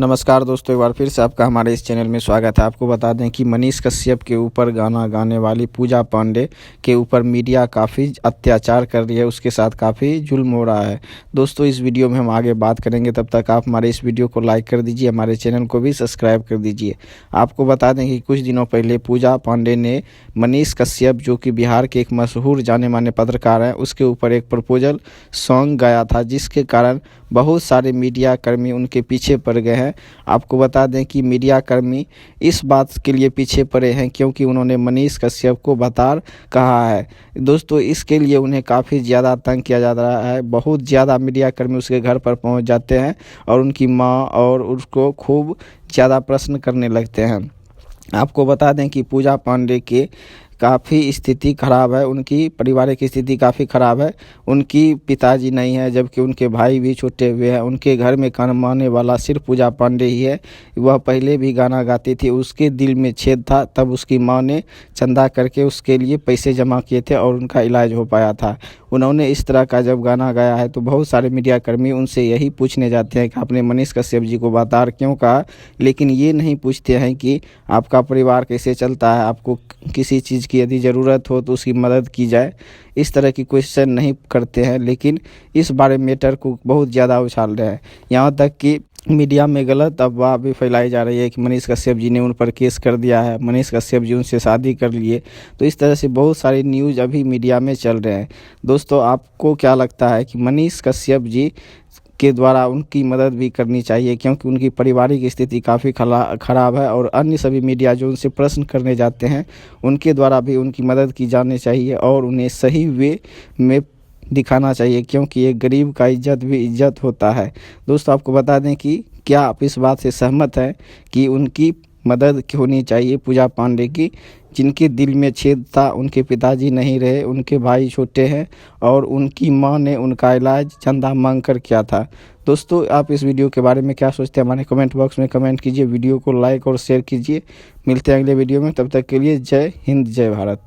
नमस्कार दोस्तों, एक बार फिर से आपका हमारे इस चैनल में स्वागत है। आपको बता दें कि मनीष कश्यप के ऊपर गाना गाने वाली पूजा पांडे के ऊपर मीडिया काफ़ी अत्याचार कर रही है, उसके साथ काफ़ी जुल्म हो रहा है। दोस्तों, इस वीडियो में हम आगे बात करेंगे, तब तक आप हमारे इस वीडियो को लाइक कर दीजिए, हमारे चैनल को भी सब्सक्राइब कर दीजिए। आपको बता दें कि कुछ दिनों पहले पूजा पांडे ने मनीष कश्यप, जो कि बिहार के एक मशहूर जाने माने पत्रकार हैं, उसके ऊपर एक प्रपोजल सॉन्ग गाया था, जिसके कारण बहुत सारे मीडिया कर्मी उनके पीछे पड़ गए हैं। आपको बता दें कि मीडिया कर्मी इस बात के लिए पीछे पड़े हैं क्योंकि उन्होंने मनीष कश्यप को बतार कहा है। दोस्तों, इसके लिए उन्हें काफ़ी ज़्यादा तंग किया जा रहा है। बहुत ज़्यादा मीडिया कर्मी उसके घर पर पहुंच जाते हैं और उनकी मां और उसको खूब ज़्यादा प्रश्न करने लगते हैं। आपको बता दें कि पूजा पांडे के काफ़ी स्थिति ख़राब है, उनकी पारिवारिक स्थिति काफ़ी ख़राब है। उनकी पिताजी नहीं है, जबकि उनके भाई भी छूटे हुए हैं। उनके घर में कमाने वाला सिर्फ पूजा पांडे ही है। वह पहले भी गाना गाती थी, उसके दिल में छेद था, तब उसकी मां ने चंदा करके उसके लिए पैसे जमा किए थे और उनका इलाज हो पाया था। उन्होंने इस तरह का जब गाना गाया है तो बहुत सारे मीडिया कर्मी उनसे यही पूछने जाते हैं कि आपने मनीष कश्यप जी को बतार क्यों कहा, लेकिन ये नहीं पूछते हैं कि आपका परिवार कैसे चलता है, आपको किसी चीज़ की यदि ज़रूरत हो तो उसकी मदद की जाए। इस तरह की क्वेश्चन नहीं करते हैं, लेकिन इस बारे मैटर को बहुत ज़्यादा उछाल रहे हैं। यहाँ तक कि मीडिया में गलत अफवाह भी फैलाई जा रही है कि मनीष कश्यप जी ने उन पर केस कर दिया है, मनीष कश्यप जी उनसे शादी कर लिए। तो इस तरह से बहुत सारी न्यूज़ अभी मीडिया में चल रहे हैं। दोस्तों, आपको क्या लगता है कि मनीष कश्यप जी के द्वारा उनकी मदद भी करनी चाहिए, क्योंकि उनकी पारिवारिक स्थिति काफ़ी ख़राब है और अन्य सभी मीडिया जो उनसे प्रश्न करने जाते हैं उनके द्वारा भी उनकी मदद की जानी चाहिए और उन्हें सही वे में दिखाना चाहिए, क्योंकि एक गरीब का इज्जत भी इज्जत होता है। दोस्तों, आपको बता दें कि क्या आप इस बात से सहमत हैं कि उनकी मदद होनी चाहिए पूजा पांडे की, जिनके दिल में छेद था, उनके पिताजी नहीं रहे, उनके भाई छोटे हैं और उनकी मां ने उनका इलाज चंदा मांग कर किया था। दोस्तों, आप इस वीडियो के बारे में क्या सोचते हैं, हमारे कमेंट बॉक्स में कमेंट कीजिए, वीडियो को लाइक और शेयर कीजिए। मिलते हैं अगले वीडियो में, तब तक के लिए जय हिंद, जय भारत।